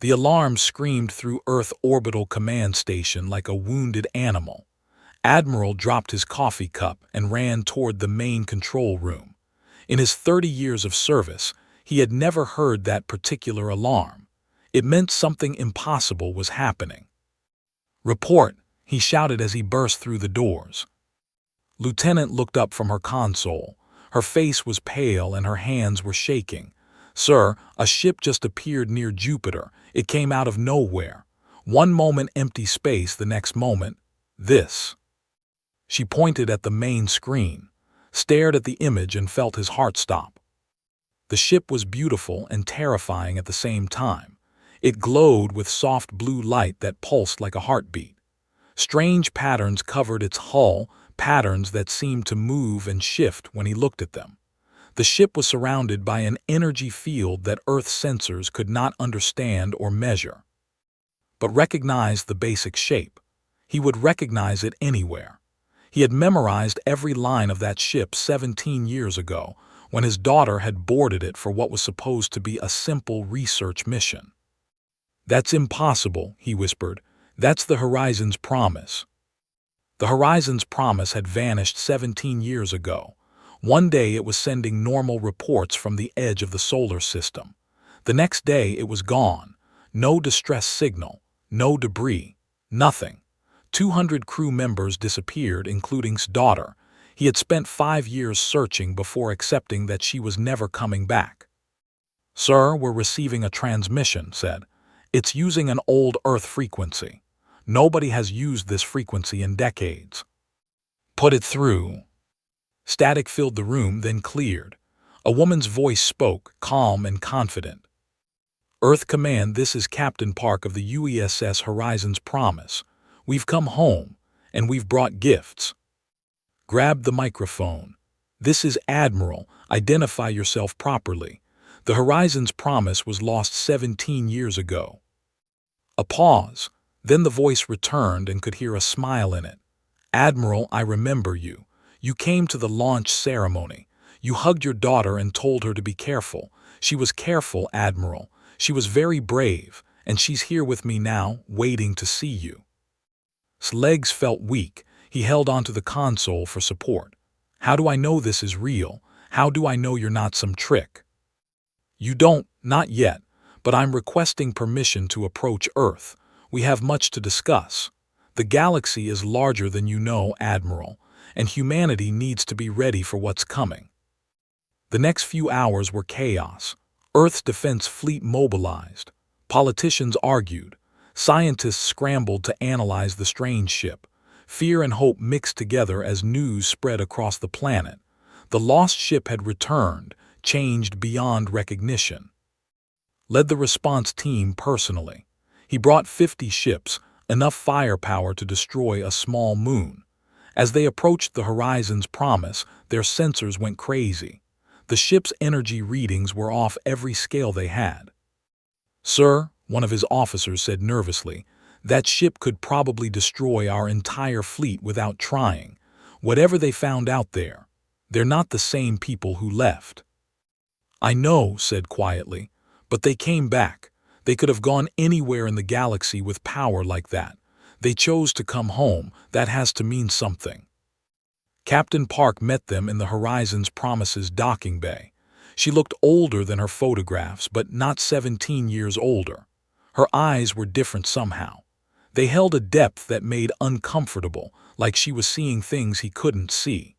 The alarm screamed through Earth Orbital Command Station like a wounded animal. Admiral dropped his coffee cup and ran toward the main control room. In his 30 years of service, he had never heard that particular alarm. It meant something impossible was happening. "Report," he shouted as he burst through the doors. Lieutenant looked up from her console. Her face was pale and her hands were shaking. "Sir, a ship just appeared near Jupiter. It came out of nowhere. One moment empty space, the next moment, this." She pointed at the main screen, stared at the image and felt his heart stop. The ship was beautiful and terrifying at the same time. It glowed with soft blue light that pulsed like a heartbeat. Strange patterns covered its hull, patterns that seemed to move and shift when he looked at them. The ship was surrounded by an energy field that Earth's sensors could not understand or measure, but recognized the basic shape. He would recognize it anywhere. He had memorized every line of that ship 17 years ago, when his daughter had boarded it for what was supposed to be a simple research mission. "That's impossible," he whispered. "That's the Horizon's promise." The Horizon's promise had vanished 17 years ago. One day it was sending normal reports from the edge of the solar system. The next day it was gone. No distress signal, no debris, nothing. 200 crew members disappeared, including his daughter. He had spent 5 years searching before accepting that she was never coming back. "Sir, we're receiving a transmission," said. "It's using an old Earth frequency. Nobody has used this frequency in decades." "Put it through." Static filled the room, then cleared. A woman's voice spoke, calm and confident. "Earth Command, this is Captain Park of the UESS Horizon's Promise. We've come home, and we've brought gifts." Grabbed the microphone. "This is Admiral. Identify yourself properly. The Horizon's Promise was lost 17 years ago." A pause. Then the voice returned and could hear a smile in it. "Admiral, I remember you. You came to the launch ceremony. You hugged your daughter and told her to be careful. She was careful, Admiral. She was very brave, and she's here with me now, waiting to see you." His legs felt weak. He held onto the console for support. "How do I know this is real? How do I know you're not some trick?" "You don't, not yet, but I'm requesting permission to approach Earth. We have much to discuss. The galaxy is larger than you know, Admiral, and humanity needs to be ready for what's coming." The next few hours were chaos. Earth's defense fleet mobilized. Politicians argued. Scientists scrambled to analyze the strange ship. Fear and hope mixed together as news spread across the planet. The lost ship had returned, changed beyond recognition. Led the response team personally. He brought 50 ships, enough firepower to destroy a small moon. As they approached the Horizon's Promise, their sensors went crazy. The ship's energy readings were off every scale they had. "Sir," one of his officers said nervously, "that ship could probably destroy our entire fleet without trying. Whatever they found out there, they're not the same people who left." "I know," said quietly, "but they came back. They could have gone anywhere in the galaxy with power like that. They chose to come home. That has to mean something." Captain Park met them in the Horizon's Promise's docking bay. She looked older than her photographs, but not 17 years older. Her eyes were different somehow. They held a depth that made uncomfortable, like she was seeing things he couldn't see.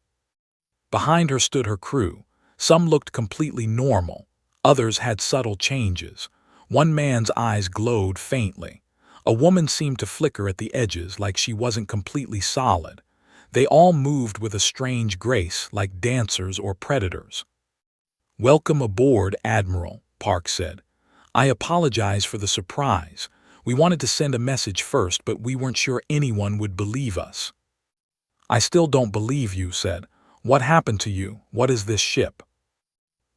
Behind her stood her crew. Some looked completely normal. Others had subtle changes. One man's eyes glowed faintly. A woman seemed to flicker at the edges like she wasn't completely solid. They all moved with a strange grace, like dancers or predators. "Welcome aboard, Admiral," Park said. "I apologize for the surprise. We wanted to send a message first, but we weren't sure anyone would believe us." "I still don't believe you," said. "What happened to you? What is this ship?"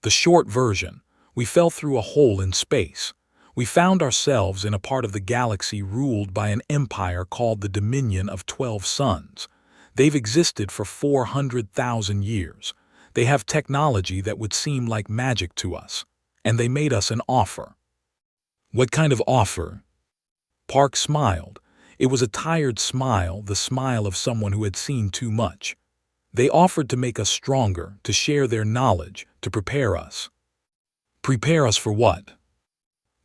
The short version: we fell through a hole in space. We found ourselves in a part of the galaxy ruled by an empire called the Dominion of 12 Suns. They've existed for 400,000 years. They have technology that would seem like magic to us, and they made us an offer. What kind of offer? Park smiled. It was a tired smile, the smile of someone who had seen too much. They offered to make us stronger, to share their knowledge, to prepare us. Prepare us for what?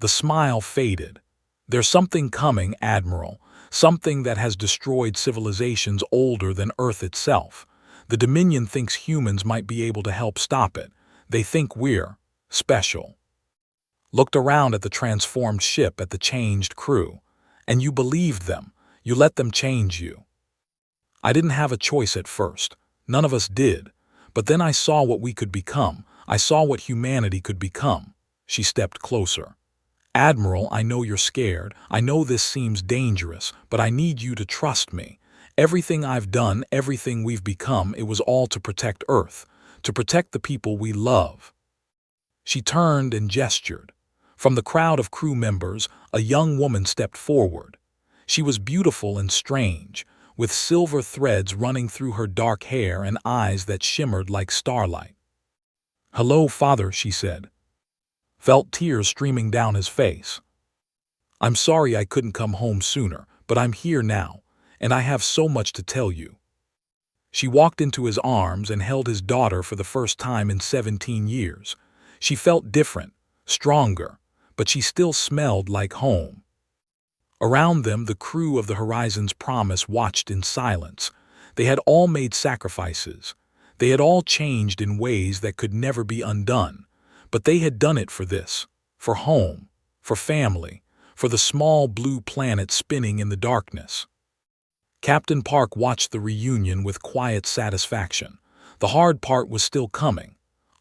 The smile faded. There's something coming, Admiral, something that has destroyed civilizations older than Earth itself. The Dominion thinks humans might be able to help stop it. They think we're special. Looked around at the transformed ship, at the changed crew. And you believed them. You let them change you. I didn't have a choice at first. None of us did. But then I saw what we could become. I saw what humanity could become. She stepped closer. Admiral, I know you're scared. I know this seems dangerous, but I need you to trust me. Everything I've done, everything we've become, it was all to protect Earth, to protect the people we love. She turned and gestured. From the crowd of crew members, a young woman stepped forward. She was beautiful and strange, with silver threads running through her dark hair and eyes that shimmered like starlight. "Hello, Father," she said. Felt tears streaming down his face. "I'm sorry I couldn't come home sooner, but I'm here now, and I have so much to tell you." She walked into his arms and held his daughter for the first time in 17 years. She felt different, stronger, but she still smelled like home. Around them, the crew of the Horizon's Promise watched in silence. They had all made sacrifices. They had all changed in ways that could never be undone. But they had done it for this, for home, for family, for the small blue planet spinning in the darkness. Captain Park watched the reunion with quiet satisfaction. The hard part was still coming.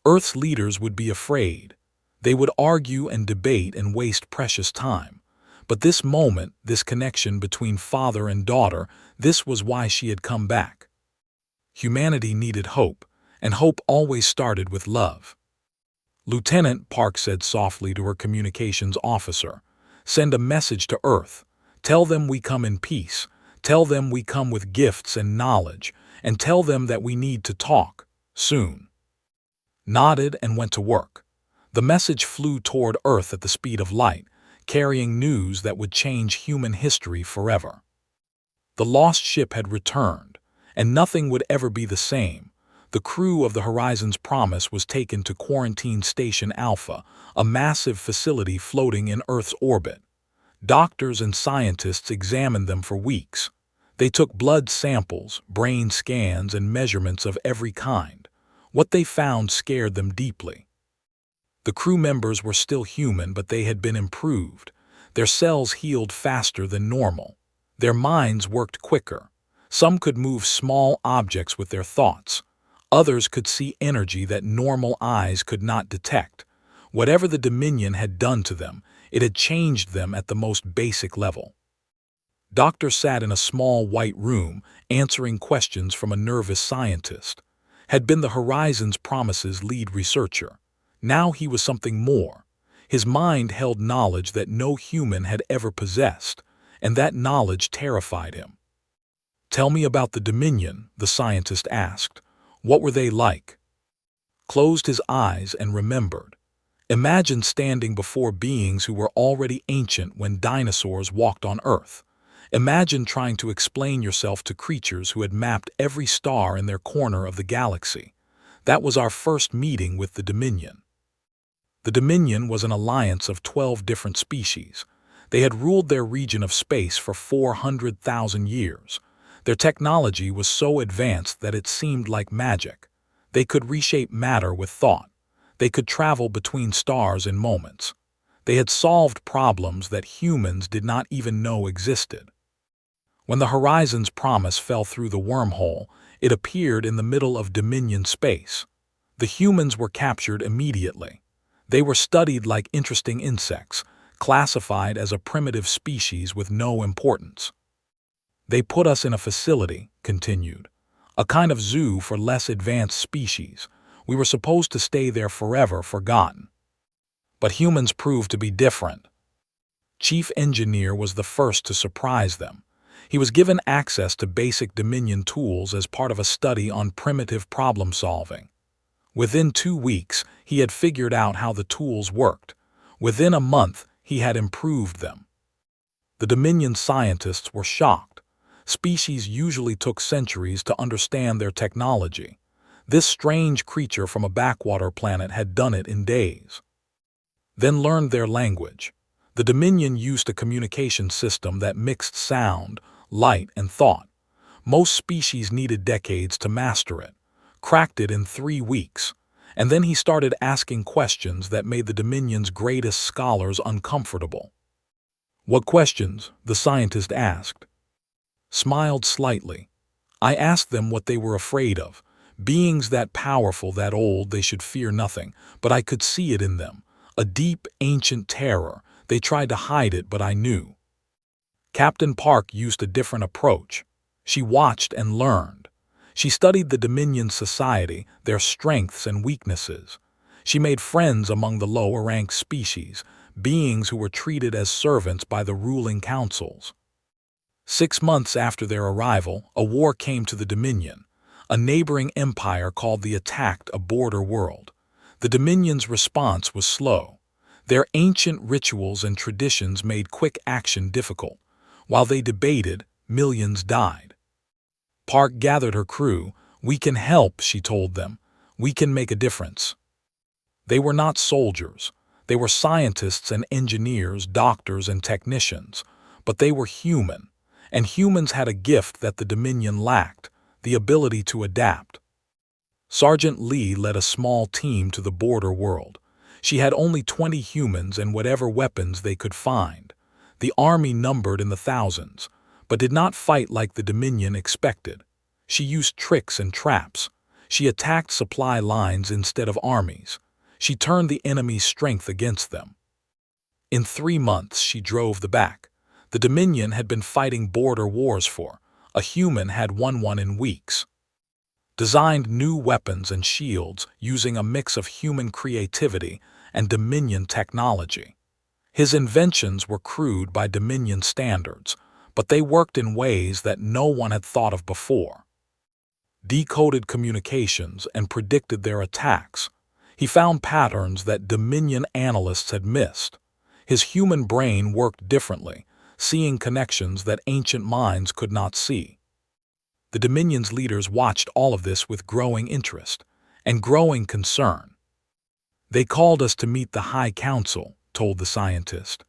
Earth's leaders would be afraid. They would argue and debate and waste precious time. But this moment, this connection between father and daughter, this was why she had come back. Humanity needed hope, and hope always started with love. "Lieutenant," Park said softly to her communications officer, "send a message to Earth. Tell them we come in peace. Tell them we come with gifts and knowledge, and tell them that we need to talk, soon." Nodded and went to work. The message flew toward Earth at the speed of light, carrying news that would change human history forever. The lost ship had returned, and nothing would ever be the same. The crew of the Horizon's Promise was taken to Quarantine Station Alpha, a massive facility floating in Earth's orbit. Doctors and scientists examined them for weeks. They took blood samples, brain scans, and measurements of every kind. What they found scared them deeply. The crew members were still human, but they had been improved. Their cells healed faster than normal. Their minds worked quicker. Some could move small objects with their thoughts. Others could see energy that normal eyes could not detect. Whatever the Dominion had done to them, it had changed them at the most basic level. Doctor sat in a small white room, answering questions from a nervous scientist. Had been the Horizon's Promise's lead researcher. Now he was something more. His mind held knowledge that no human had ever possessed, and that knowledge terrified him. "Tell me about the Dominion," the scientist asked. "What were they like?" Closed his eyes and remembered. Imagine standing before beings who were already ancient when dinosaurs walked on Earth. Imagine trying to explain yourself to creatures who had mapped every star in their corner of the galaxy. That was our first meeting with the Dominion. The Dominion was an alliance of 12 different species. They had ruled their region of space for 400,000 years. Their technology was so advanced that it seemed like magic. They could reshape matter with thought. They could travel between stars in moments. They had solved problems that humans did not even know existed. When the Horizon's Promise fell through the wormhole, it appeared in the middle of Dominion space. The humans were captured immediately. They were studied like interesting insects, classified as a primitive species with no importance. "They put us in a facility," continued, "a kind of zoo for less advanced species. We were supposed to stay there forever, forgotten. But humans proved to be different." Chief Engineer was the first to surprise them. He was given access to basic Dominion tools as part of a study on primitive problem solving. Within 2 weeks, he had figured out how the tools worked. Within a month, he had improved them. The Dominion scientists were shocked. Species usually took centuries to understand their technology. This strange creature from a backwater planet had done it in days. Then learned their language. The Dominion used a communication system that mixed sound, light, and thought. Most species needed decades to master it, cracked it in 3 weeks, and then he started asking questions that made the Dominion's greatest scholars uncomfortable. "What questions?" the scientist asked. Smiled slightly. "I asked them what they were afraid of. Beings that powerful, that old, they should fear nothing, but I could see it in them. A deep, ancient terror. They tried to hide it, but I knew." Captain Park used a different approach. She watched and learned. She studied the Dominion society, their strengths and weaknesses. She made friends among the lower-ranked species, beings who were treated as servants by the ruling councils. 6 months after their arrival, a war came to the Dominion. A neighboring empire called the attacked a border world. The Dominion's response was slow. Their ancient rituals and traditions made quick action difficult. While they debated, millions died. Park gathered her crew. "We can help," she told them. "We can make a difference." They were not soldiers. They were scientists and engineers, doctors and technicians. But they were human. And humans had a gift that the Dominion lacked, the ability to adapt. Sergeant Lee led a small team to the border world. She had only 20 humans and whatever weapons they could find. The army numbered in the thousands, but did not fight like the Dominion expected. She used tricks and traps. She attacked supply lines instead of armies. She turned the enemy's strength against them. In 3 months, she drove them back. The Dominion had been fighting border wars for. A human had won one in weeks. Designed new weapons and shields using a mix of human creativity and Dominion technology. His inventions were crude by Dominion standards, but they worked in ways that no one had thought of before. Decoded communications and predicted their attacks. He found patterns that Dominion analysts had missed. His human brain worked differently, seeing connections that ancient minds could not see. The Dominion's leaders watched all of this with growing interest and growing concern. "They called us to meet the High Council," told the scientist.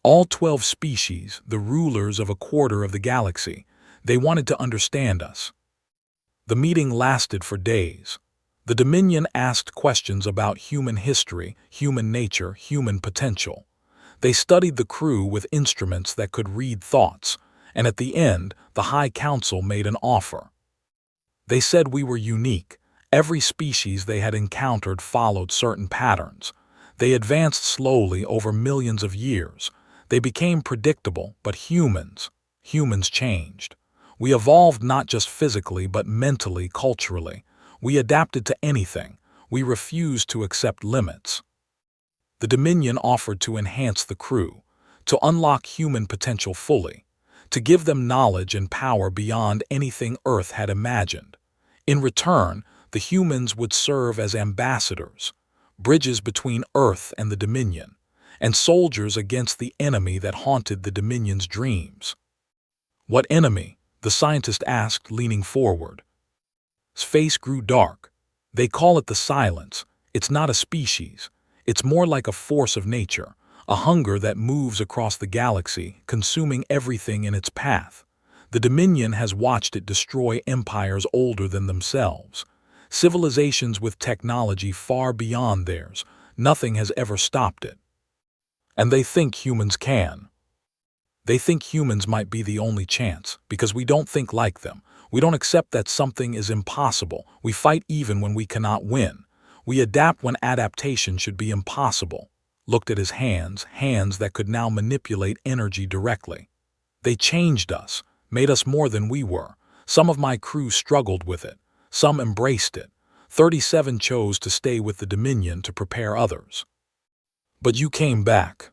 "All 12 species, the rulers of a quarter of the galaxy. They wanted to understand us." The meeting lasted for days. The Dominion asked questions about human history, human nature, human potential. They studied the crew with instruments that could read thoughts, and at the end, the High Council made an offer. They said we were unique. Every species they had encountered followed certain patterns. They advanced slowly over millions of years. They became predictable, but humans changed. We evolved not just physically, but mentally, culturally. We adapted to anything. We refused to accept limits. The Dominion offered to enhance the crew, to unlock human potential fully, to give them knowledge and power beyond anything Earth had imagined. In return, the humans would serve as ambassadors, bridges between Earth and the Dominion, and soldiers against the enemy that haunted the Dominion's dreams. "What enemy?" the scientist asked, leaning forward. His face grew dark. "They call it the Silence. It's not a species. It's more like a force of nature, a hunger that moves across the galaxy, consuming everything in its path. The Dominion has watched it destroy empires older than themselves, civilizations with technology far beyond theirs. Nothing has ever stopped it. And they think humans can. They think humans might be the only chance, because we don't think like them. We don't accept that something is impossible. We fight even when we cannot win. We adapt when adaptation should be impossible." Looked at his hands that could now manipulate energy directly. "They changed us, made us more than we were. Some of my crew struggled with it. Some embraced it. 37 chose to stay with the Dominion to prepare others. But you came back."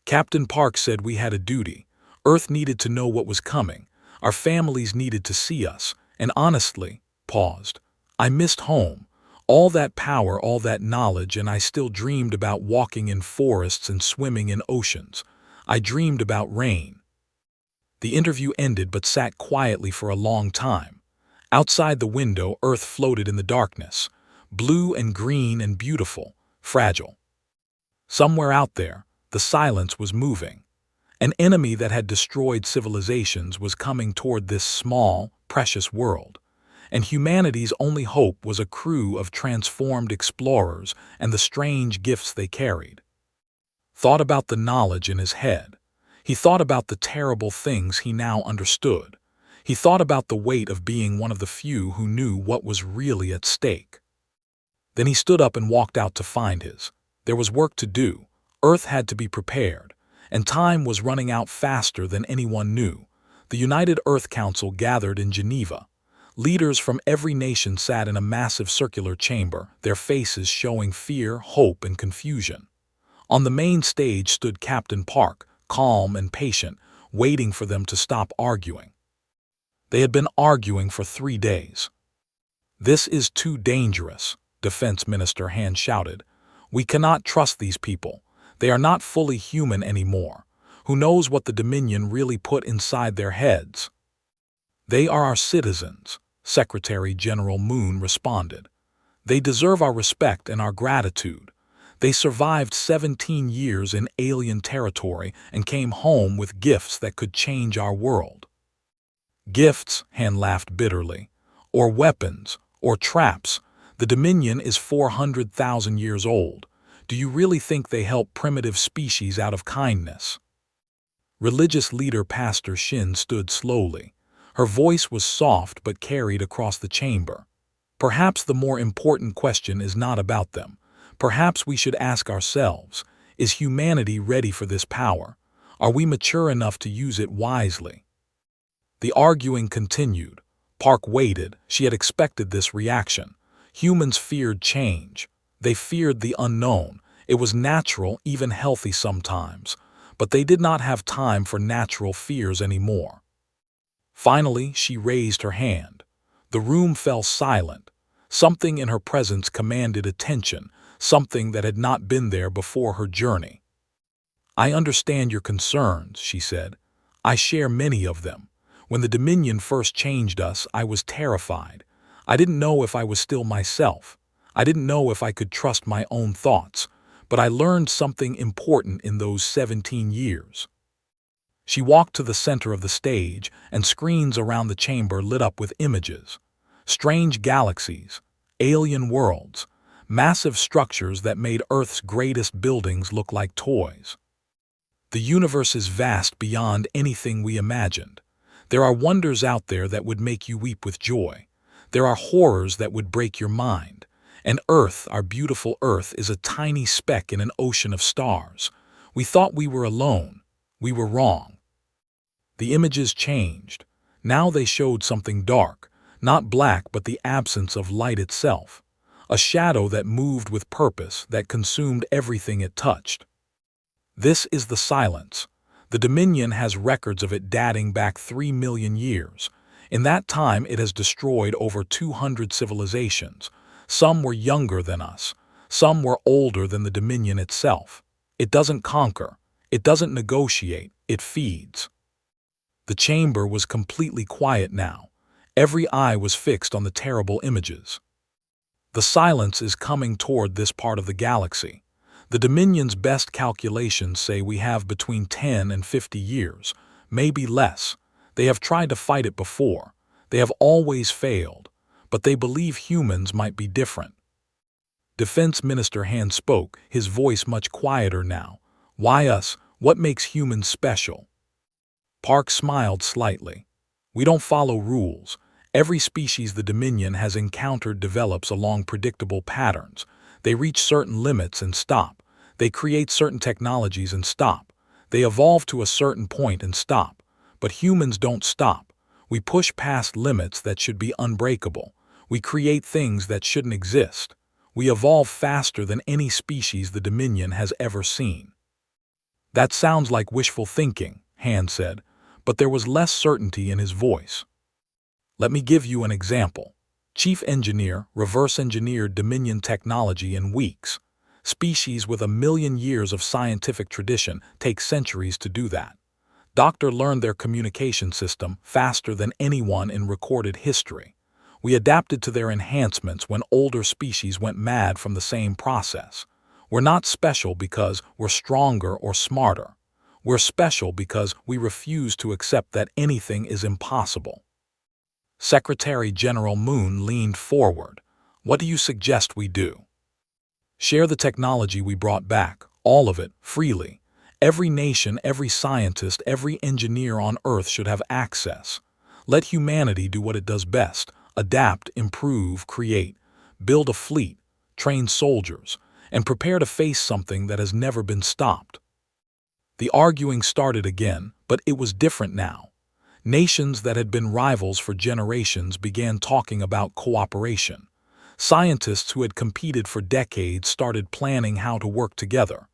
Captain Park said we had a duty. Earth needed to know what was coming. Our families needed to see us. And honestly, paused, I missed home. All that power, all that knowledge, and I still dreamed about walking in forests and swimming in oceans. I dreamed about rain. The interview ended but sat quietly for a long time. Outside the window, Earth floated in the darkness, blue and green and beautiful, fragile. Somewhere out there, the silence was moving. An enemy that had destroyed civilizations was coming toward this small, precious world, and humanity's only hope was a crew of transformed explorers and the strange gifts they carried. Thought about the knowledge in his head. He thought about the terrible things he now understood. He thought about the weight of being one of the few who knew what was really at stake. Then he stood up and walked out to find his. There was work to do. Earth had to be prepared, and time was running out faster than anyone knew. The United Earth Council gathered in Geneva. Leaders from every nation sat in a massive circular chamber, their faces showing fear, hope, and confusion. On the main stage stood Captain Park, calm and patient, waiting for them to stop arguing. They had been arguing for 3 days. "This is too dangerous," Defense Minister Han shouted. "We cannot trust these people. They are not fully human anymore. Who knows what the Dominion really put inside their heads?" "They are our citizens," Secretary General Moon responded. "They deserve our respect and our gratitude. They survived 17 years in alien territory and came home with gifts that could change our world." "Gifts," Han laughed bitterly. "Or weapons, or traps. The Dominion is 400,000 years old. Do you really think they help primitive species out of kindness?" Religious leader Pastor Shin stood slowly. Her voice was soft but carried across the chamber. "Perhaps the more important question is not about them. Perhaps we should ask ourselves, is humanity ready for this power? Are we mature enough to use it wisely?" The arguing continued. Park waited. She had expected this reaction. Humans feared change. They feared the unknown. It was natural, even healthy sometimes. But they did not have time for natural fears anymore. Finally, she raised her hand. The room fell silent. Something in her presence commanded attention, something that had not been there before her journey. "I understand your concerns," she said. "I share many of them. When the Dominion first changed us, I was terrified. I didn't know if I was still myself. I didn't know if I could trust my own thoughts. But I learned something important in those 17 years." She walked to the center of the stage, and screens around the chamber lit up with images. Strange galaxies, alien worlds, massive structures that made Earth's greatest buildings look like toys. The universe is vast beyond anything we imagined. There are wonders out there that would make you weep with joy. There are horrors that would break your mind. And Earth, our beautiful Earth, is a tiny speck in an ocean of stars. We thought we were alone. We were wrong. The images changed. Now they showed something dark, not black but the absence of light itself. A shadow that moved with purpose, that consumed everything it touched. This is the silence. The Dominion has records of it dating back 3 million years. In that time it has destroyed over 200 civilizations. Some were younger than us. Some were older than the Dominion itself. It doesn't conquer. It doesn't negotiate. It feeds. The chamber was completely quiet now. Every eye was fixed on the terrible images. The silence is coming toward this part of the galaxy. The Dominion's best calculations say we have between 10 and 50 years, maybe less. They have tried to fight it before. They have always failed, but they believe humans might be different. Defense Minister Han spoke, his voice much quieter now. "Why us? What makes humans special?" Park smiled slightly. "We don't follow rules. Every species the Dominion has encountered develops along predictable patterns. They reach certain limits and stop. They create certain technologies and stop. They evolve to a certain point and stop. But humans don't stop. We push past limits that should be unbreakable. We create things that shouldn't exist. We evolve faster than any species the Dominion has ever seen." "That sounds like wishful thinking," Han said, but there was less certainty in his voice. "Let me give you an example. Chief Engineer reverse-engineered Dominion technology in weeks. Species with 1 million years of scientific tradition take centuries to do that. Doctor learned their communication system faster than anyone in recorded history. We adapted to their enhancements when older species went mad from the same process. We're not special because we're stronger or smarter. We're special because we refuse to accept that anything is impossible. Secretary General Moon leaned forward. What do you suggest we do? Share the technology we brought back, all of it, freely. Every nation, every scientist, every engineer on Earth should have access. Let humanity do what it does best: adapt, improve, create, build a fleet, train soldiers, and prepare to face something that has never been stopped. The arguing started again, but it was different now. Nations that had been rivals for generations began talking about cooperation. Scientists who had competed for decades started planning how to work together.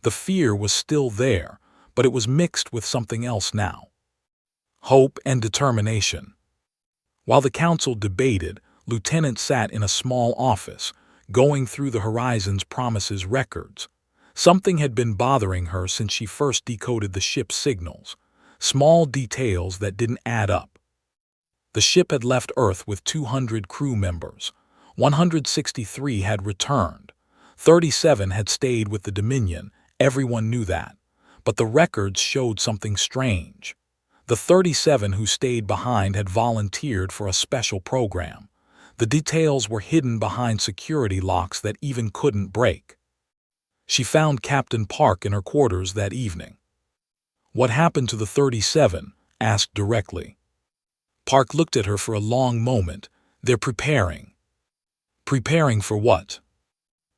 The fear was still there, but it was mixed with something else now: hope and determination. While the council debated, Lieutenant sat in a small office, going through the Horizon's Promises records. Something had been bothering her since she first decoded the ship's signals. Small details that didn't add up. The ship had left Earth with 200 crew members. 163 had returned. 37 had stayed with the Dominion. Everyone knew that. But the records showed something strange. The 37 who stayed behind had volunteered for a special program. The details were hidden behind security locks that even couldn't break. She found Captain Park in her quarters that evening. "What happened to the 37?" asked directly. Park looked at her for a long moment. "They're preparing." "Preparing for what?"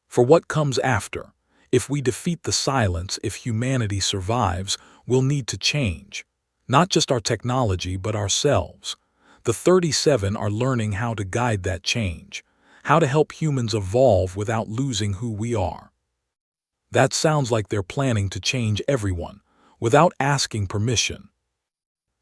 "For what comes after. If we defeat the Silence, if humanity survives, we'll need to change. Not just our technology, but ourselves. The 37 are learning how to guide that change, how to help humans evolve without losing who we are." "That sounds like they're planning to change everyone, without asking permission."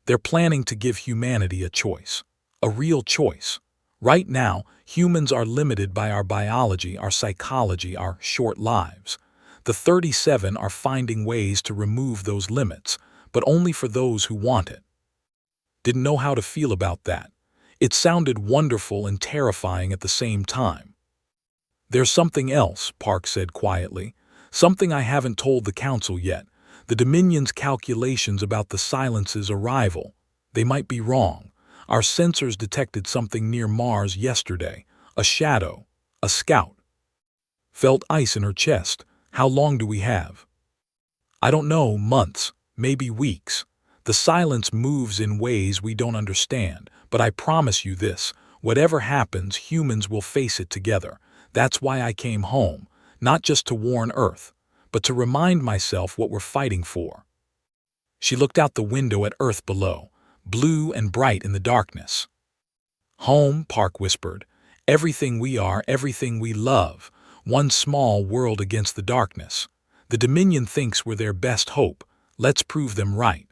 "They're planning to give humanity a choice. A real choice. Right now, humans are limited by our biology, our psychology, our short lives. The 37 are finding ways to remove those limits, but only for those who want it." Didn't know how to feel about that. It sounded wonderful and terrifying at the same time. "There's something else," Park said quietly. "Something I haven't told the council yet. The Dominion's calculations about the Silence's arrival. They might be wrong. Our sensors detected something near Mars yesterday. A shadow. A scout." Felt ice in her chest. "How long do we have?" "I don't know. Months. Maybe weeks. The Silence moves in ways we don't understand. But I promise you this. Whatever happens, humans will face it together. That's why I came home. Not just to warn Earth, but to remind myself what we're fighting for." She looked out the window at Earth below, blue and bright in the darkness. "Home," Park whispered. "Everything we are, everything we love. One small world against the darkness. The Dominion thinks we're their best hope. Let's prove them right."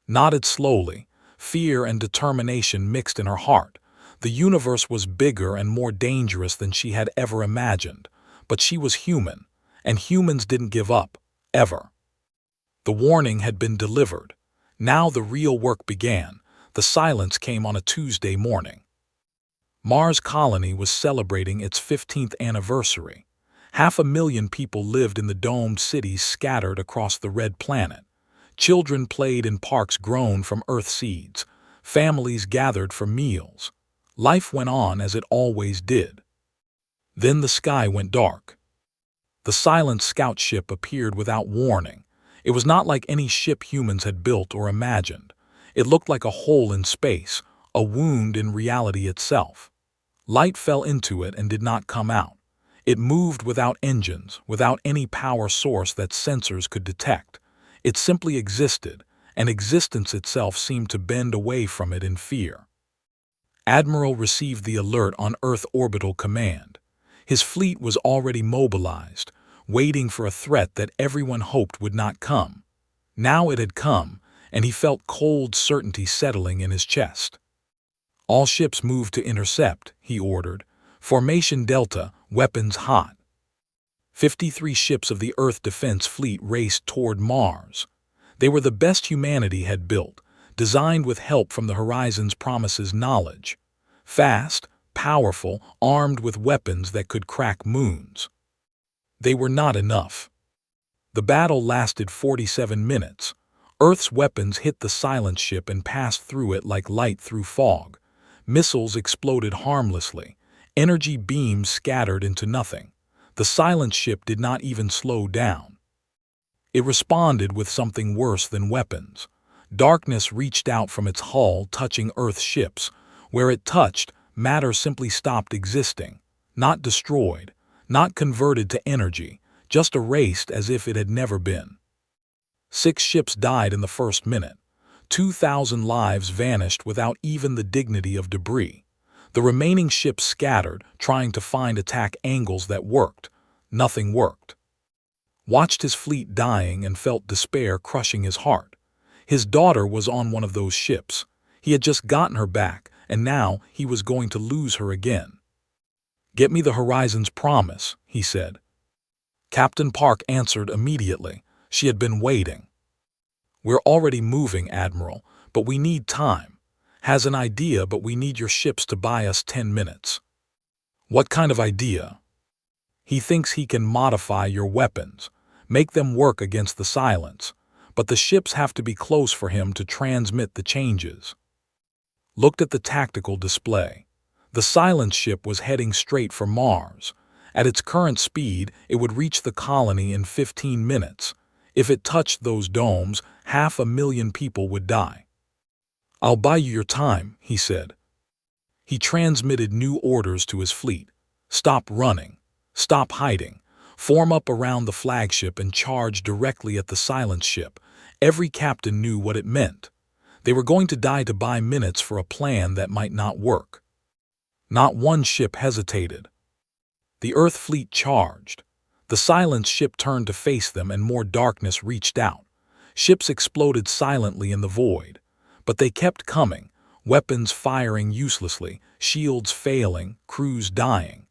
Nodded slowly. Fear and determination mixed in her heart. The universe was bigger and more dangerous than she had ever imagined. But she was human. And humans didn't give up, ever. The warning had been delivered. Now the real work began. The Silence came on a Tuesday morning. Mars Colony was celebrating its 15th anniversary. 500,000 people lived in the domed cities scattered across the red planet. Children played in parks grown from Earth seeds. Families gathered for meals. Life went on as it always did. Then the sky went dark. The Silent scout ship appeared without warning. It was not like any ship humans had built or imagined. It looked like a hole in space, a wound in reality itself. Light fell into it and did not come out. It moved without engines, without any power source that sensors could detect. It simply existed, and existence itself seemed to bend away from it in fear. Admiral received the alert on Earth Orbital Command. His fleet was already mobilized, waiting for a threat that everyone hoped would not come. Now it had come, and he felt cold certainty settling in his chest. All ships move to intercept, he ordered. Formation Delta, weapons hot. 53 ships of the Earth Defense Fleet raced toward Mars. They were the best humanity had built, designed with help from the Horizon's Promise's knowledge. Fast, powerful, armed with weapons that could crack moons. They were not enough. The battle lasted 47 minutes. Earth's weapons hit the silent ship and passed through it like light through fog. Missiles exploded harmlessly. Energy beams scattered into nothing. The silent ship did not even slow down. It responded with something worse than weapons. Darkness reached out from its hull, touching Earth ships. Where it touched, matter simply stopped existing. Not destroyed, not converted to energy, just erased as if it had never been. 6 ships died in the first minute. 2,000 lives vanished without even the dignity of debris. The remaining ships scattered, trying to find attack angles that worked. Nothing worked. Watched his fleet dying and felt despair crushing his heart. His daughter was on one of those ships. He had just gotten her back, and now he was going to lose her again. "Get me the Horizon's Promise," he said. Captain Park answered immediately. She had been waiting. "We're already moving, Admiral, but we need time. Has an idea, but we need your ships to buy us 10 minutes. "What kind of idea?" "He thinks he can modify your weapons, make them work against the silence, but the ships have to be close for him to transmit the changes." Looked at the tactical display. The silent ship was heading straight for Mars. At its current speed, it would reach the colony in 15 minutes. If it touched those domes, 500,000 people would die. "I'll buy you your time," he said. He transmitted new orders to his fleet. Stop running. Stop hiding. Form up around the flagship and charge directly at the silent ship. Every captain knew what it meant. They were going to die to buy minutes for a plan that might not work. Not one ship hesitated. The Earth fleet charged. The silent ship turned to face them and more darkness reached out. Ships exploded silently in the void. But they kept coming, weapons firing uselessly, shields failing, crews dying.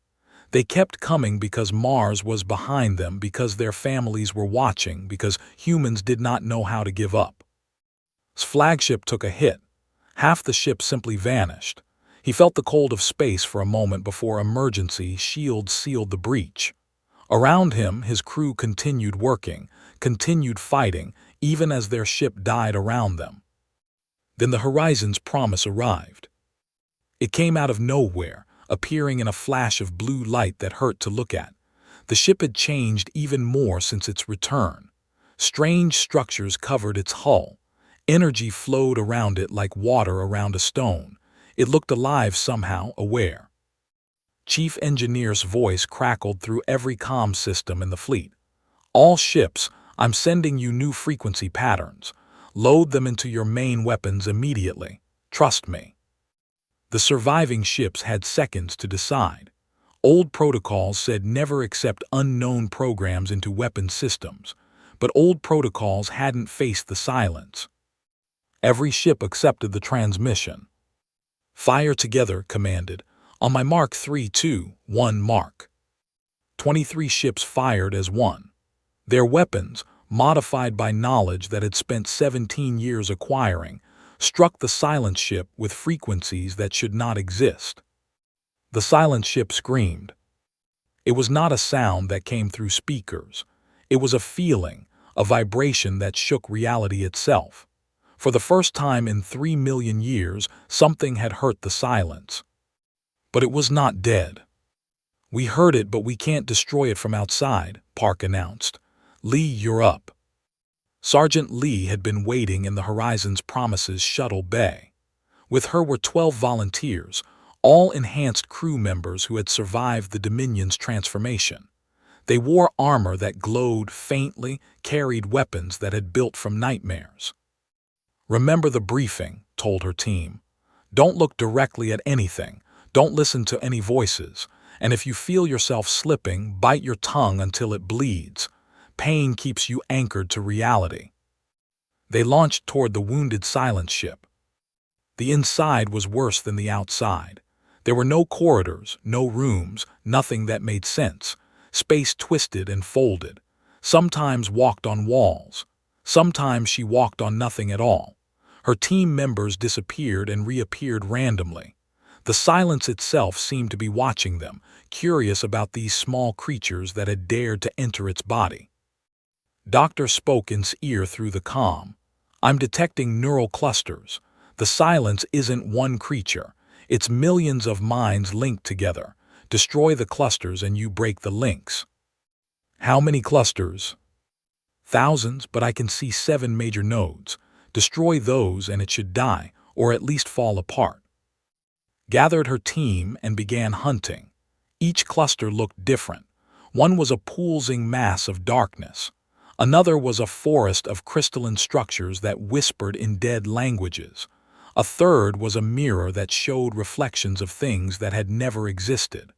They kept coming because Mars was behind them, because their families were watching, because humans did not know how to give up. His flagship took a hit. Half the ship simply vanished. He felt the cold of space for a moment before emergency shields sealed the breach. Around him, his crew continued working, continued fighting, even as their ship died around them. Then the Horizon's Promise arrived. It came out of nowhere, appearing in a flash of blue light that hurt to look at. The ship had changed even more since its return. Strange structures covered its hull. Energy flowed around it like water around a stone. It looked alive somehow, aware. Chief Engineer's voice crackled through every comm system in the fleet. "All ships, I'm sending you new frequency patterns. Load them into your main weapons immediately. Trust me." The surviving ships had seconds to decide. Old protocols said never accept unknown programs into weapon systems, but old protocols hadn't faced the silence. Every ship accepted the transmission. "Fire together," commanded. "On my mark 3, 2, 1 mark." 23 ships fired as one. Their weapons, modified by knowledge that had spent 17 years acquiring, struck the silent ship with frequencies that should not exist. The silent ship screamed. It was not a sound that came through speakers. It was a feeling, a vibration that shook reality itself. For the first time in 3 million years, something had hurt the silence. But it was not dead. "We heard it, but we can't destroy it from outside," Park announced. "Lee, you're up." Sergeant Lee had been waiting in the Horizon's Promise's shuttle bay. With her were 12 volunteers, all enhanced crew members who had survived the Dominion's transformation. They wore armor that glowed faintly, carried weapons that had built from nightmares. "Remember the briefing," told her team. "Don't look directly at anything. Don't listen to any voices. And if you feel yourself slipping, bite your tongue until it bleeds. Pain keeps you anchored to reality." They launched toward the wounded silent ship. The inside was worse than the outside. There were no corridors, no rooms, nothing that made sense. Space twisted and folded. Sometimes walked on walls. Sometimes she walked on nothing at all. Her team members disappeared and reappeared randomly. The silence itself seemed to be watching them, curious about these small creatures that had dared to enter its body. Doctor spoke in its ear through the comm. I'm detecting neural clusters. The silence isn't one creature. It's millions of minds linked together. Destroy the clusters and you break the links. How many clusters? Thousands, but I can see 7 major nodes. Destroy those and it should die, or at least fall apart. Gathered her team and began hunting. Each cluster looked different. One was a pulsing mass of darkness. Another was a forest of crystalline structures that whispered in dead languages. A third was a mirror that showed reflections of things that had never existed.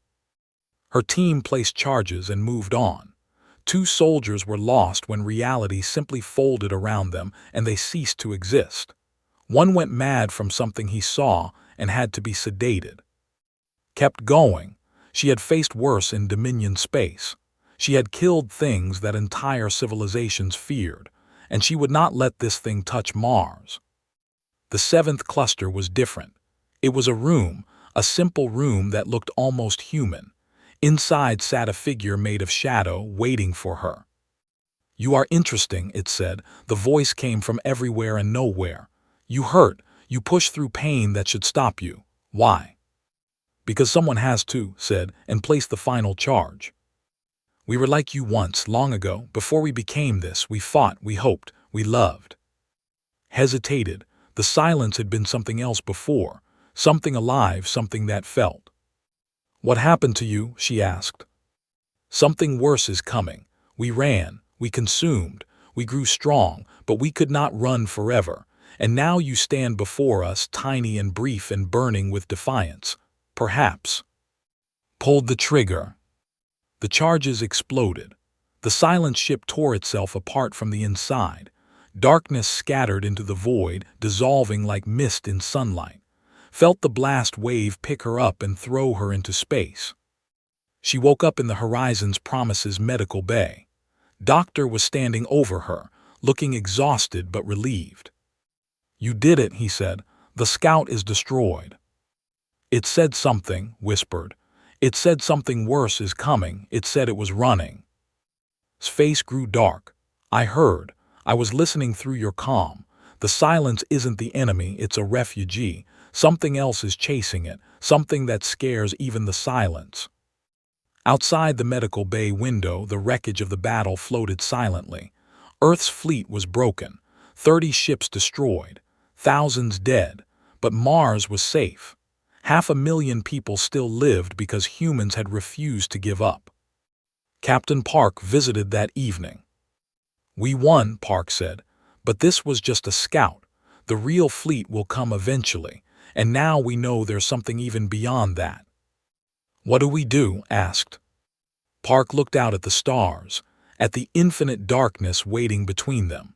Her team placed charges and moved on. 2 soldiers were lost when reality simply folded around them and they ceased to exist. One went mad from something he saw and had to be sedated. Kept going. She had faced worse in Dominion space. She had killed things that entire civilizations feared, and she would not let this thing touch Mars. The 7th cluster was different. It was a room, a simple room that looked almost human. Inside sat a figure made of shadow, waiting for her. You are interesting, it said. The voice came from everywhere and nowhere. You hurt. You push through pain that should stop you. Why? Because someone has to, said, and placed the final charge. We were like you once, long ago. Before we became this, we fought, we hoped, we loved. Hesitated. The silence had been something else before. Something alive, something that felt. What happened to you? She asked. Something worse is coming. We ran, we consumed, we grew strong, but we could not run forever. And now you stand before us, tiny and brief and burning with defiance. Perhaps. Pulled the trigger. The charges exploded. The silent ship tore itself apart from the inside. Darkness scattered into the void, dissolving like mist in sunlight. Felt the blast wave pick her up and throw her into space. She woke up in the Horizon's Promises medical bay. Doctor was standing over her, looking exhausted but relieved. You did it, he said. The scout is destroyed. It said something, whispered. It said something worse is coming. It said it was running. His face grew dark. I heard. I was listening through your comm. The silence isn't the enemy, it's a refugee. Something else is chasing it, something that scares even the silence. Outside the medical bay window, the wreckage of the battle floated silently. Earth's fleet was broken. 30 ships destroyed. Thousands dead. But Mars was safe. 500,000 people still lived because humans had refused to give up. Captain Park visited that evening. We won, Park said, but this was just a scout. The real fleet will come eventually, and now we know there's something even beyond that. What do we do? Asked. Park looked out at the stars, at the infinite darkness waiting between them.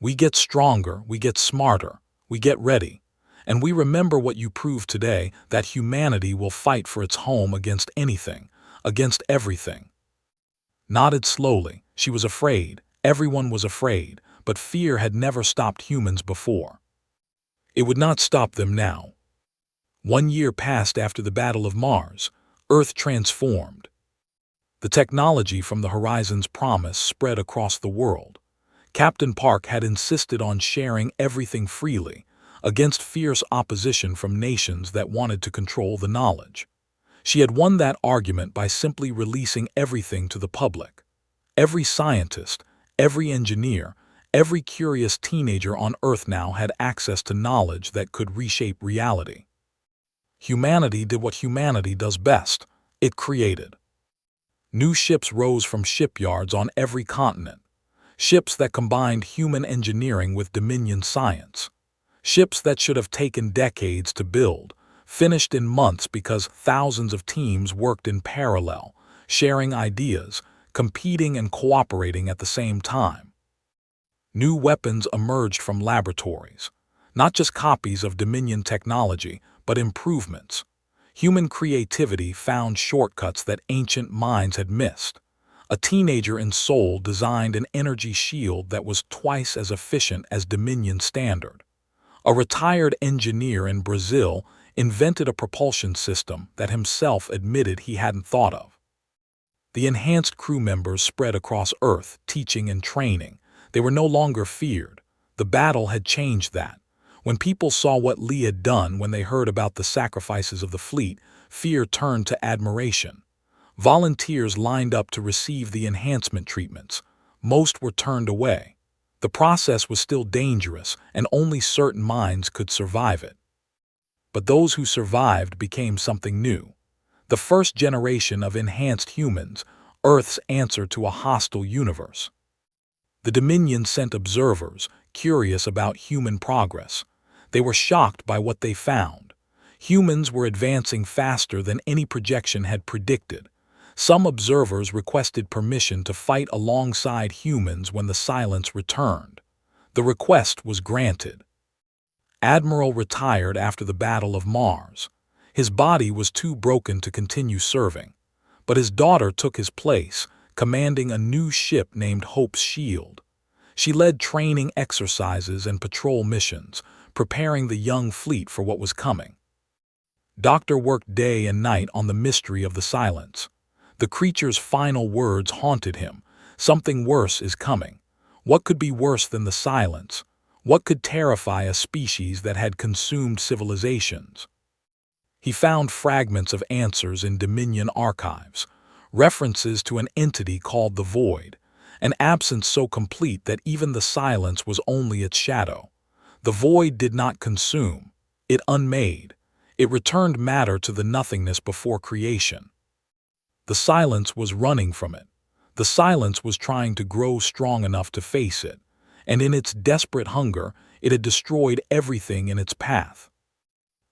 We get stronger, we get smarter, we get ready, and we remember what you proved today, that humanity will fight for its home against anything, against everything. Nodded slowly. She was afraid. Everyone was afraid, but fear had never stopped humans before. It would not stop them now. 1 year passed after the Battle of Mars. Earth transformed. The technology from the Horizon's Promise spread across the world. Captain Park had insisted on sharing everything freely, against fierce opposition from nations that wanted to control the knowledge. She had won that argument by simply releasing everything to the public. Every scientist, every engineer, every curious teenager on Earth now had access to knowledge that could reshape reality. Humanity did what humanity does best. It created. New ships rose from shipyards on every continent. Ships that combined human engineering with Dominion science. Ships that should have taken decades to build, finished in months because thousands of teams worked in parallel, sharing ideas, competing and cooperating at the same time. New weapons emerged from laboratories. Not just copies of Dominion technology, but improvements. Human creativity found shortcuts that ancient minds had missed. A teenager in Seoul designed an energy shield that was twice as efficient as Dominion standard. A retired engineer in Brazil invented a propulsion system that himself admitted he hadn't thought of. The enhanced crew members spread across Earth, teaching and training. They were no longer feared. The battle had changed that. When people saw what Lee had done when they heard about the sacrifices of the fleet, fear turned to admiration. Volunteers lined up to receive the enhancement treatments. Most were turned away. The process was still dangerous, and only certain minds could survive it. But those who survived became something new. The first generation of enhanced humans, Earth's answer to a hostile universe. The Dominion sent observers, curious about human progress. They were shocked by what they found. Humans were advancing faster than any projection had predicted. Some observers requested permission to fight alongside humans when the silence returned. The request was granted. Admiral retired after the Battle of Mars. His body was too broken to continue serving. But his daughter took his place, commanding a new ship named Hope's Shield. She led training exercises and patrol missions, preparing the young fleet for what was coming. Doctor worked day and night on the mystery of the silence. The creature's final words haunted him. Something worse is coming. What could be worse than the silence? What could terrify a species that had consumed civilizations? He found fragments of answers in Dominion archives, references to an entity called the Void, an absence so complete that even the silence was only its shadow. The Void did not consume, it unmade. It returned matter to the nothingness before creation. The silence was running from it. The silence was trying to grow strong enough to face it, and in its desperate hunger, it had destroyed everything in its path.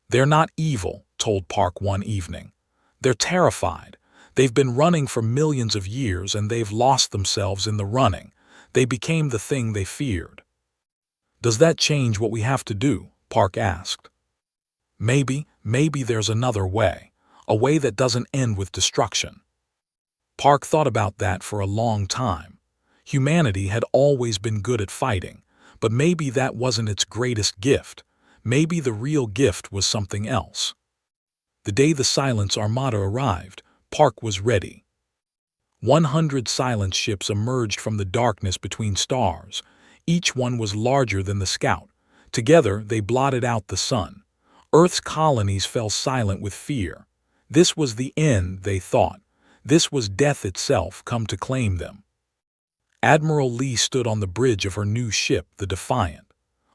"They're not evil," told Park one evening. "They're terrified. They've been running for millions of years and they've lost themselves in the running. They became the thing they feared." "Does that change what we have to do?" Park asked. Maybe there's another way, a way that doesn't end with destruction." Park thought about that for a long time. Humanity had always been good at fighting, but maybe that wasn't its greatest gift. Maybe the real gift was something else. The day the Silence Armada arrived, Park was ready. 100 silence ships emerged from the darkness between stars. Each one was larger than the Scout. Together, they blotted out the sun. Earth's colonies fell silent with fear. This was the end, they thought. This was death itself come to claim them. Admiral Lee stood on the bridge of her new ship, the Defiant.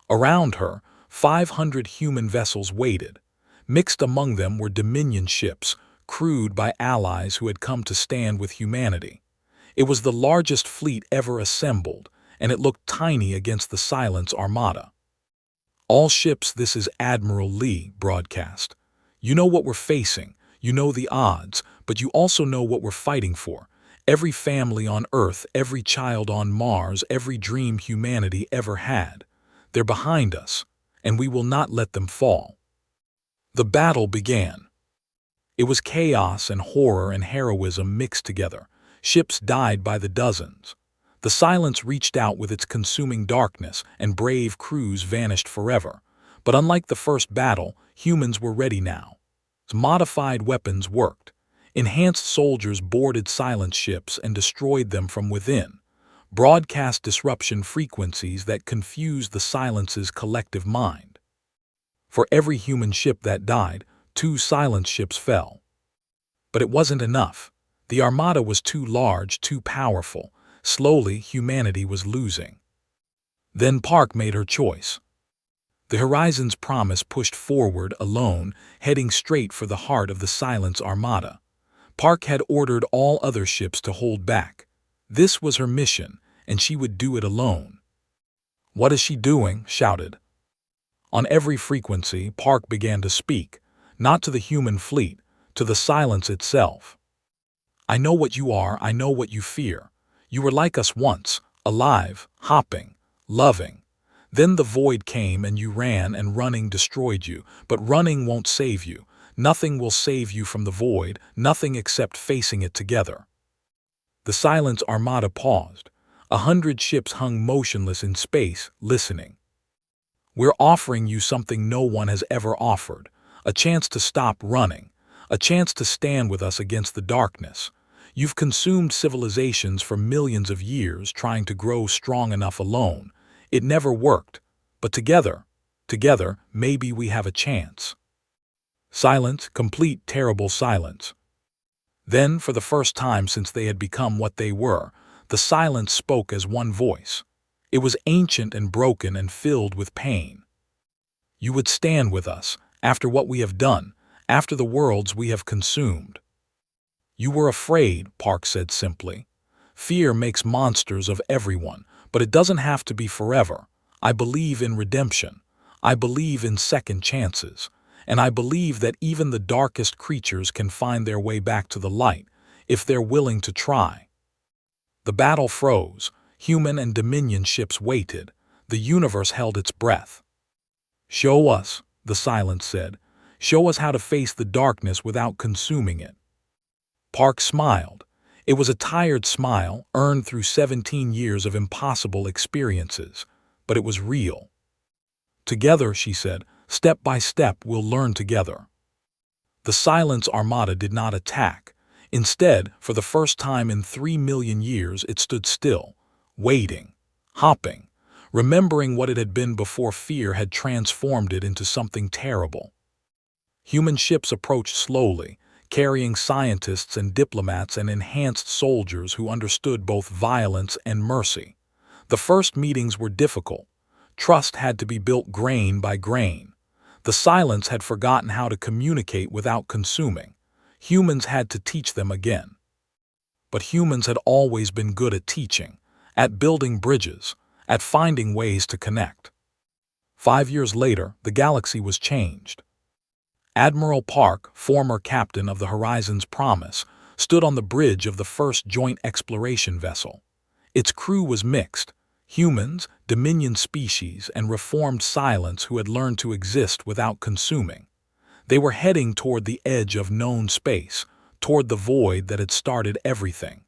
Around her, 500 human vessels waited. Mixed among them were Dominion ships, crewed by allies who had come to stand with humanity. It was the largest fleet ever assembled, and it looked tiny against the Silence Armada. "All ships, this is Admiral Lee," broadcast. "You know what we're facing, you know the odds, but you also know what we're fighting for. Every family on Earth, every child on Mars, every dream humanity ever had. They're behind us, and we will not let them fall." The battle began. It was chaos and horror and heroism mixed together. Ships died by the dozens. The silence reached out with its consuming darkness, and brave crews vanished forever. But unlike the first battle, humans were ready now. Modified weapons worked. Enhanced soldiers boarded silence ships and destroyed them from within. Broadcast disruption frequencies that confused the silence's collective mind. For every human ship that died, 2 silence ships fell. But it wasn't enough. The Armada was too large, too powerful. Slowly, humanity was losing. Then Park made her choice. The Horizon's Promise pushed forward alone, heading straight for the heart of the Silence Armada. Park had ordered all other ships to hold back. This was her mission, and she would do it alone. "What is she doing?" shouted. On every frequency, Park began to speak, not to the human fleet, to the silence itself. "I know what you are, I know what you fear. You were like us once, alive, hopping, loving. Then the void came and you ran, and running destroyed you. But running won't save you. Nothing will save you from the void, nothing except facing it together. The Silence Armada paused. 100 ships hung motionless in space, listening. We're offering you something no one has ever offered. A chance to stop running. A chance to stand with us against the darkness. You've consumed civilizations for millions of years trying to grow strong enough alone. It never worked. But together, maybe we have a chance. Silence, complete terrible silence. Then, for the first time since they had become what they were, the silence spoke as one voice. It was ancient and broken and filled with pain. You would stand with us, after what we have done, after the worlds we have consumed. You were afraid, Park said simply. Fear makes monsters of everyone, but it doesn't have to be forever. I believe in redemption. I believe in second chances. And I believe that even the darkest creatures can find their way back to the light, if they're willing to try. The battle froze. Human and Dominion ships waited. The universe held its breath. Show us, the silence said. Show us how to face the darkness without consuming it. Park smiled. It was a tired smile, earned through 17 years of impossible experiences, but it was real. Together, she said, step by step, we'll learn together. The Silence Armada did not attack. Instead, for the first time in 3 million years, it stood still, waiting, hopping, remembering what it had been before fear had transformed it into something terrible. Human ships approached slowly, carrying scientists and diplomats and enhanced soldiers who understood both violence and mercy. The first meetings were difficult. Trust had to be built grain by grain. The Silence had forgotten how to communicate without consuming. Humans had to teach them again. But humans had always been good at teaching, at building bridges, at finding ways to connect. 5 years later, the galaxy was changed. Admiral Park, former captain of the Horizon's Promise, stood on the bridge of the first joint exploration vessel. Its crew was mixed. Humans, Dominion species, and reformed Silence who had learned to exist without consuming. They were heading toward the edge of known space, toward the void that had started everything.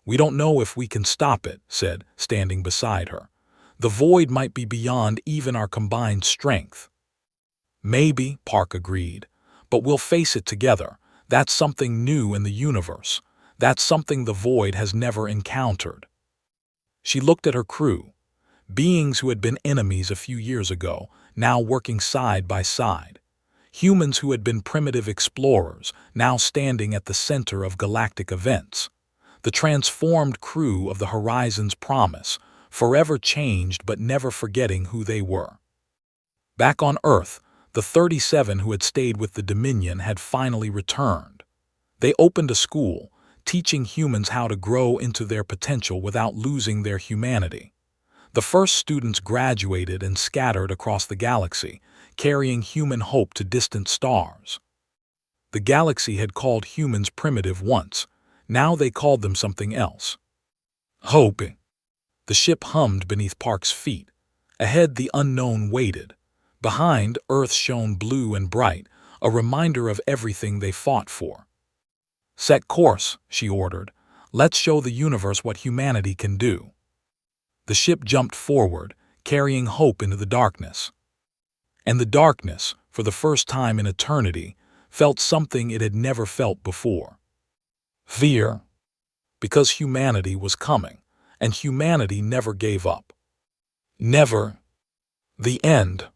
We don't know if we can stop it, said, standing beside her. The void might be beyond even our combined strength. Maybe, Park agreed, but we'll face it together. That's something new in the universe. That's something the void has never encountered. She looked at her crew, beings who had been enemies a few years ago, now working side by side. Humans who had been primitive explorers, now standing at the center of galactic events. The transformed crew of the Horizon's Promise, forever changed but never forgetting who they were. Back on Earth, the 37 who had stayed with the Dominion had finally returned. They opened a school, teaching humans how to grow into their potential without losing their humanity. The first students graduated and scattered across the galaxy, carrying human hope to distant stars. The galaxy had called humans primitive once. Now they called them something else. Hope. The ship hummed beneath Park's feet. Ahead, the unknown waited. Behind, Earth shone blue and bright, a reminder of everything they fought for. Set course, she ordered. Let's show the universe what humanity can do. The ship jumped forward, carrying hope into the darkness. And the darkness, for the first time in eternity, felt something it had never felt before. Fear. Because humanity was coming, and humanity never gave up. Never. The end.